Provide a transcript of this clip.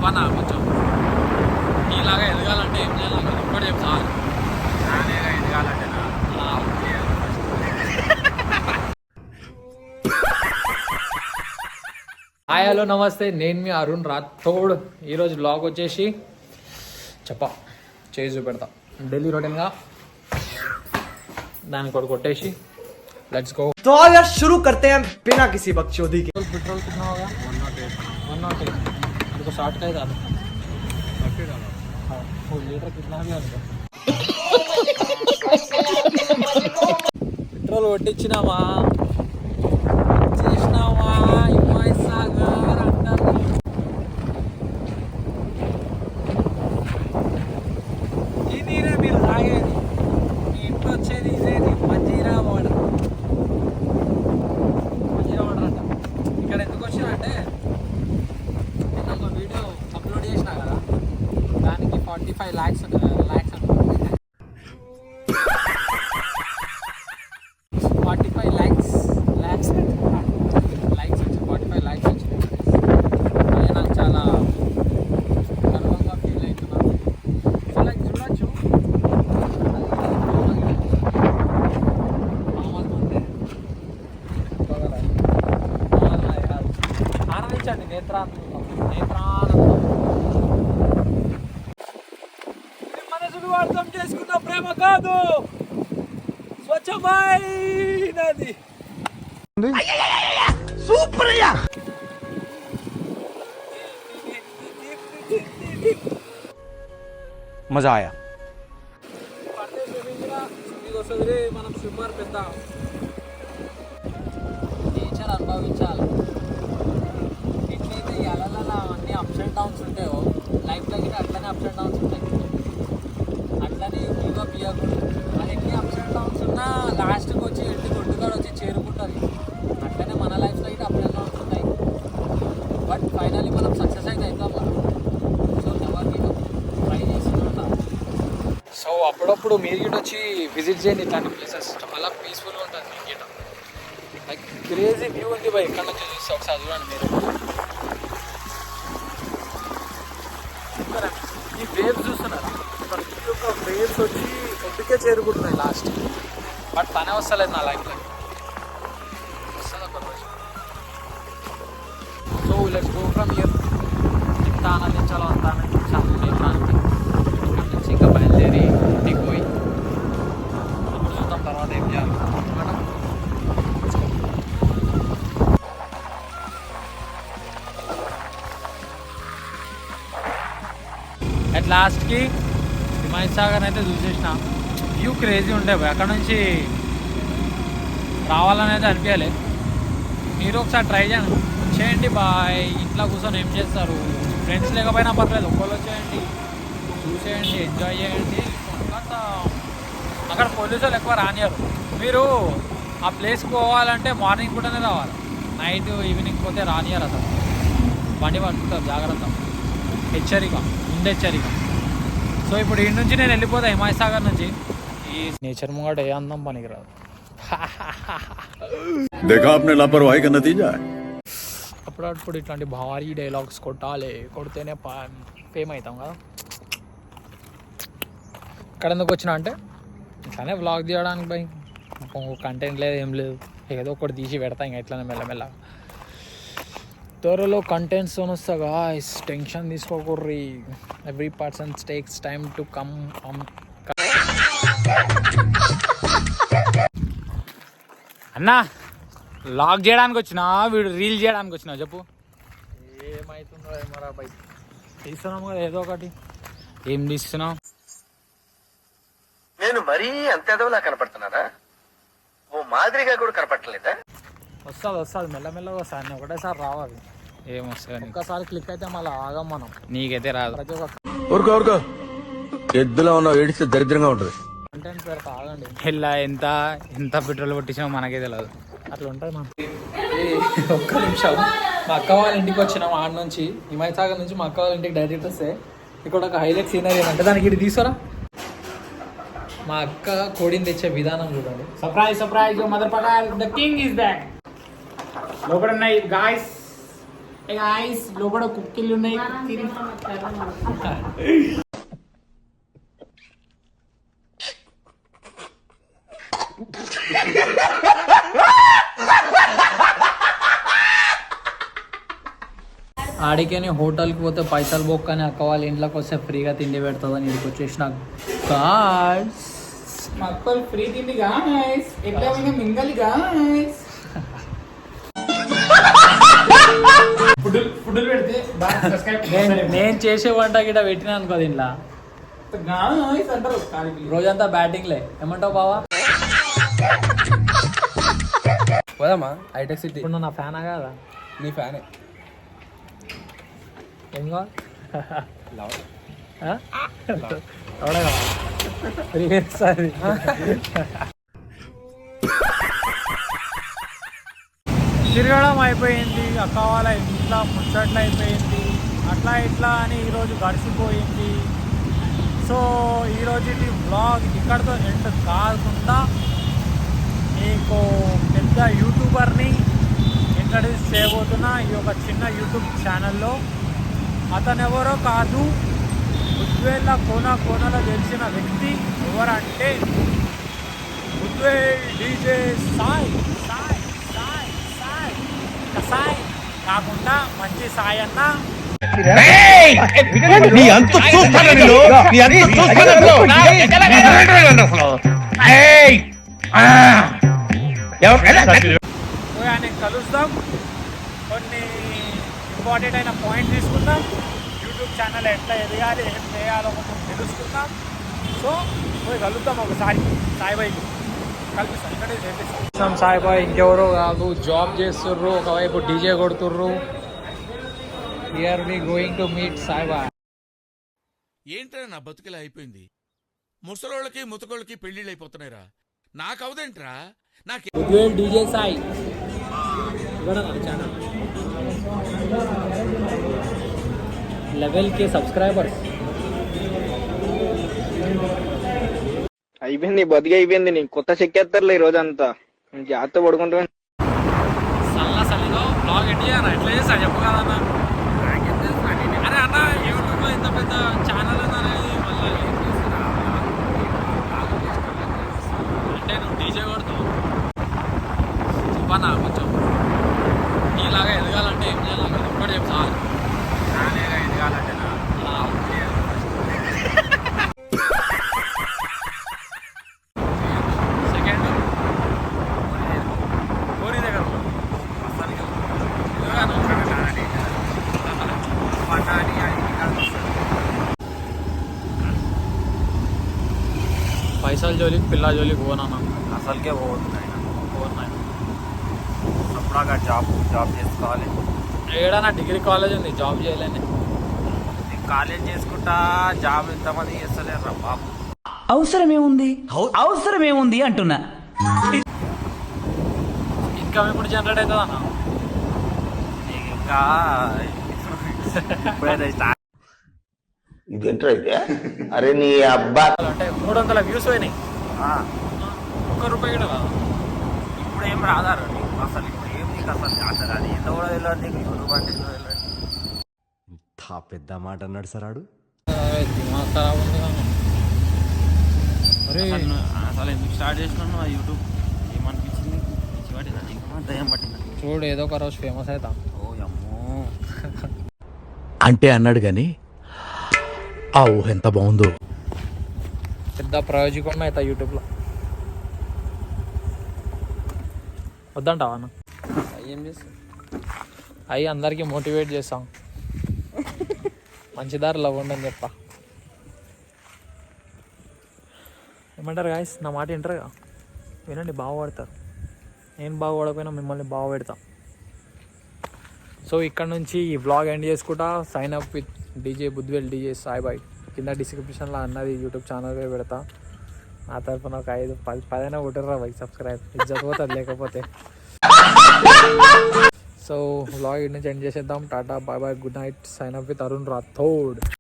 చెప్పన్నా కొంచెం నీలాగా ఎదగాలంటే ఏం చేయాలి నాకు ఒక్కటి చెప్తాను. నానేగా ఎదగాలంటే హాయ్ హలో నమస్తే, నేను మీ అరుణ్ రాథోడ్. ఈరోజు బ్లాగ్ వచ్చేసి చేసి చూపెడతా డైలీ రొటీన్గా దాన్ని కూడా కొట్టేసి లెట్స్ గో. तो आओ यार शुरू करते हैं बिना किसी बकचोदी के. पेट्रोल कितना होगा? 108. मेरे को 60 का ही डालो. लीटर कितना भी होगा. పెట్రోల్ కొట్టించినామా చేసినామా హిమాయ్ సాగర్ అంటారు. ఈ నీరే మీరు తాగేది, మీ ఇంట్లో వచ్చేది ఇదేది మంజీరా వాటర్. మంజీరా వాటర్ అంట. ఇక్కడ ఎందుకు వచ్చినా నేను ఒక వీడియో అప్లోడ్ చేసినా కదా, దానికి 45 lakhs అంటే 45 lakhs లైక్స్ వచ్చి 45 lakhs వచ్చింది. అదే నాకు చాలా గర్వంగా ఫీల్ అవుతున్నాను. సో లైక్ చూడొచ్చు, ఆనందించండి. నేత్రానందం ఇది మనసును అర్థం చేసుకున్న ప్రేమ కాదు, స్వచ్ఛమైనది. सुपर मजा आया. మనం స్విమ్మర్ పెద్ద నేచర్ అనుభవించాలి. ఎట్లయితే ఎలా అన్ని అప్స్ అండ్ డౌన్స్ ఉంటాయో లైఫ్లో గిట్ట అట్లనే అప్స్ అండ్ డౌన్స్ ఉంటాయి. అట్లనే ఇంకా బియ్యకూడదు. అది ఎన్ని అప్స్ అండ్ డౌన్స్ ఉన్నా లాస్ట్కి వచ్చి ఎండి కొట్టుకాడు వచ్చి చేరుకుంటుంది. అట్లనే మన లైఫ్లో గిట్ట అప్స్ అండ్ డౌన్స్ ఉంటాయి. బట్ ఫైనల్లీ మనం సక్సెస్ అయితే అవుతాం కదా. సో ఎవరికి ట్రై చేస్తుంటా. సో అప్పుడప్పుడు మీరు గిట్ట వచ్చి విజిట్ చేయండి ఇట్లాంటి ప్లేసెస్. చాలా పీస్ఫుల్గా ఉంటుంది మీరు గిట్ట. లైక్ క్రేజీ వ్యూ ఉంది బై. ఇక్కడ నుంచి చూస్తే ఒకసారి చూడండి మీరు. ఈ వేవ్స్ చూస్తున్నారా? ప్రతి ఒక్క వేవ్స్ వచ్చి ఒడ్డుకే చేరుకుంటున్నాయి లాస్ట్. బట్ పనే వస్తలేదు నా లైఫ్లో. వస్తుంది ఒక రోజు. So let's go from here. ఎంత ఆనందించాలో అంత ఆనందించాలి. ఇక్కడ నుంచి ఇంకా బయలుదేరి ఇంటికి పోయి అప్పుడు చూద్దాం తర్వాత ఏం చేయాలి. అట్ లాస్ట్కి హిమాయ్ సాగర్ అయితే చూసేసిన. వ్యూ క్రేజీ ఉండే పోయి అక్కడ నుంచి రావాలని అయితే అనిపించాలి. మీరు ఒకసారి ట్రై చేయండి బాయ్. ఇంట్లో కూర్చొని ఏం చేస్తారు? ఫ్రెండ్స్ లేకపోయినా పర్లేదు, ఒక్కళ్ళు వచ్చేయండి, చూసేయండి, ఎంజాయ్ చేయండి. అక్కడ పోలీసులు ఎక్కువ రానియరు. మీరు ఆ ప్లేస్కి పోవాలంటే మార్నింగ్ కూడానే రావాలి. నైట్ ఈవినింగ్ పోతే రానియరు. అసలు బండి పట్టుకుంటారు. జాగ్రత్త, హెచ్చరిక, ముందెచ్చరిక. సో ఇప్పుడు ఈ నుంచి నేను వెళ్ళిపోతా హిమాయ్ సాగర్ నుంచి. ఈ నేచర్ ముంగట ఏ అందం పనికిరాదు. అప్పుడప్పుడు ఇట్లాంటి భారీ డైలాగ్స్ కొట్టాలి, కొడితేనే ఫేమ్ అవుతాం కదా. ఇక్కడ ఎందుకు వచ్చినా అంటే ఇట్లానే వ్లాగ్ తీయడానికి భయ్. కంటెంట్ లేదు, ఏం లేదు, ఏదో ఒకటి తీసి పెడతా ఇంకా ఇట్లానే మెల్లమెల్లగా. త్వరలో కంటెంట్స్ వస్తా గాయ్స్, టెన్షన్ తీసుకోకూర్రి. Every person takes time to come. అన్నా వ్లాగ్ చేయడానికి వచ్చినా, వీడు రీల్ చేయడానికి వచ్చినా చెప్పు. ఏమవుతుందో ఏమరా బై. తీస్తున్నాము కదా ఏదో ఒకటి. ఏం తీస్తున్నావు? నేను మరీ అంత ఎదవలా కనపడుతున్నానా? ఓ మాదిరిగా కూడా కనపడలేదా? వస్తుంది మెల్లమెల్లగా వస్తుంది. అన్నీ ఒకటేసారి రావాలి. ఏమొస్తుంది ఒక్కసారి క్లిక్ అయితే మళ్ళీ ఆగం మనం. నీకైతే రాదు. ప్రతి ఒక్క ఎద్దులో ఉన్న ఏడిస్తే దరిద్రంగా ఉంటుంది. కంటెంట్ పెడతా ఆగండి. ఇలా ఎంత పెట్రోల్ కొట్టించామో మనకే తెలియదు. అట్లా ఉంటుంది మనం. ఒక్క నిమిషం. మా అక్క వాళ్ళ ఇంటికి వచ్చినాం. ఆడ నుంచి హిమాయ్ సాగర్ నుంచి మా అక్క వాళ్ళ ఇంటికి డైరెక్ట్ వస్తే ఇక్కడ ఒక హైలైట్ సీనరీ ఏంటంటే దానికి ఇది తీసుకురా. మా అక్క కోడిని తెచ్చే విధానం చూడండి. Surprise mother Padal, the king is back. లోపల ఉన్నాయి గాయ్స్. గాయ్స్ లోపల కుక్కిళ్ళు ఉన్నాయి. ఆడికేని హోటల్కి పోతే పైసలు బొక్కని అక్క వాళ్ళ ఇంట్లోకి వస్తే ఫ్రీగా తిండి పెడుతుందని ఇక్కడికి వచ్చేసిన గాయ్స్. మొక్కలు ఫ్రీ తిండి గాయ్స్, ఎట్లా మింగలి గాయ్స్. ఫుడ్ పెడితే నేను చేసే వంట గిట్ట పెట్టినా అనుకో దీంట్లో గాయ్స్ అంటారు. రోజంతా బ్యాటింగ్లే. ఏమంటావు బావా? పోదామా హైటెక్ సిటీ? ఇప్పుడు నువ్వు నా ఫ్యానా కదా? నీ ఫ్యానే. ఏం కావాలి? తిరగడం అయిపోయింది, అక్క వాళ్ళ ఇంట్లో ముచ్చట్లు అయిపోయింది, అట్లా ఇట్లా అని ఈరోజు గడిచిపోయింది. సో ఈరోజు బ్లాగ్ ఇక్కడితో ఎండ్ కాకుండా మీకు పెద్ద యూట్యూబర్ని ఇంట్రడ్యూస్ చేయబోతున్నా ఈ ఒక చిన్న యూట్యూబ్ ఛానల్లో. అతను ఎవరో కాదు, బుద్వేళ్ళ కోనలో తెలిసిన వ్యక్తి. ఎవరంటే బుద్వేల్ డీజే సాయి. సాయి సాయి సాయి సాయి కాకుండా మంచి సాయి అన్న. ఆయన కలుద్దాం, కొన్ని ఇంపార్టెంట్ అయిన పాయింట్ తీసుకుందాం, యూట్యూబ్ ఛానల్ ఎట్లా ఎదగాలి, ఏం చేయాలో కొంచెం తెలుసుకుందాం. సో పోయి కలుద్దాం ఒకసారి సాయిబాయికి కల్పిస్తాం. ఇక్కడ చేపిస్తాం. సాయిబాయి ఇంకెవరో కాదు, జాబ్ చేస్తుర్రు, ఒకవైపు డీజే కొడుతుర్రు. Here we going to meet Saibai. ఏంట్రా నా బతుకులా అయిపోయింది. ముసలోళ్ళకి ముతకోళ్ళకి పెళ్లిళ్ళు అయిపోతున్నాయిరా. నాకు అవదేంట్రా. నాకు Budvel DJ Sai channel 11K subscribers. అయిపోయింది, బతికి అయిపోయింది. నీకు కొత్త చెక్కేస్తారులే ఈ రోజంతా. జాగ్రత్త పడుకుంటా. సల్లిలో బ్లాగ్ ఎట్ చేయరా? ఎట్లా చేస్తా చెప్పు కదన్నా. అరే అన్న, యూట్యూబ్లో ఇంత పెద్ద ఛానల్ ఉందనేది మళ్ళీ అంటే నువ్వు డీజే కొడతావు చెప్పన్నా కొంచెం. నీలాగా ఎదగాలంటే ఏం చేయాలి? ఒక్కటి చెప్పు చాలు. నానేగా ఎదగాలంటే సెకండ్ కోరి దగ్గర పైసలు జోలికి పిల్ల జోలికి పోనా అసలుకే పోతున్నాయి. అప్పుడాగా జాబ్ చేసుకోవాలి. ఏడన్నా డిగ్రీ కాలేజ్ ఉంది, జాబ్ చేయలేని. కాలేజ్ చేసుకుంటా జాబ్ ఎంతమంది చేస్తలేరు రా బాబు. అవసరమేముంది అంటున్నా. ఇన్కమ్ ఇప్పుడు జనరేట్ అవుతుంది అన్న. ఇంకా ఇప్పుడైతే స్టార్ట్. ఇదేంట్రా అయితే? అరే నీ అబ్బా అంటే 300 వ్యూస్ పోయినాయి. ₹1 కూడా రాదు. ఇప్పుడు ఏం రాదారు నీకు అసలు. ఇప్పుడు ఏం నీకు అసలు అది ఎంత కూడా తెలియదు నీకు. యూట్యూబ్ అంటే కూడా తెలియదు. పెద్ద మాట అన్నాడు సరాడు. దిమాగ్ ఖరాబ్ ఉంది కదా. అరే అసలు ఎందుకు స్టార్ట్ చేసినాను ఆ యూట్యూబ్? ఏమనిపించింది? పిచ్చి పట్టిందా నీకు? దయ్యం పట్టిందా? చూడు, ఏదో ఒక రోజు ఫేమస్ అవుతాం. ఓ అమ్మో. అంటే అన్నాడు గాని ఆ ఊహ ఎంత బాగుందో. పెద్ద ప్రయోజకం అవుతా యూట్యూబ్లో. వద్దంటావా అన్న? ఏం చేస్తావు? అవి అందరికీ మోటివేట్ చేస్తాం, మంచి దారిలో ఉండని చెప్పా. ఏమంటారు గాయస్? నా మాట వింటారుగా, వినండి, బాగుపడతారు. నేను బాగుపడకపోయినా మిమ్మల్ని బాగుపెడతా. సో ఇక్కడ నుంచి ఈ వ్లాగ్ ఎండ్ చేసుకుంటా. Sign up with DJ Budvel DJ Saibai. కింద డిస్క్రిప్షన్లో అన్నది యూట్యూబ్ ఛానల్ పెడతా. నా తరఫున ఒక 5-10 కొట్టరా బై సబ్స్క్రైబ్. ఇజ్జత్ పోతుంది లేకపోతే. సో వ్లాగ్ ఇక్కడ నుంచి ఎండ్ చేసేద్దాం. Tata, bye bye, good night. Sign up with Arun Rathod.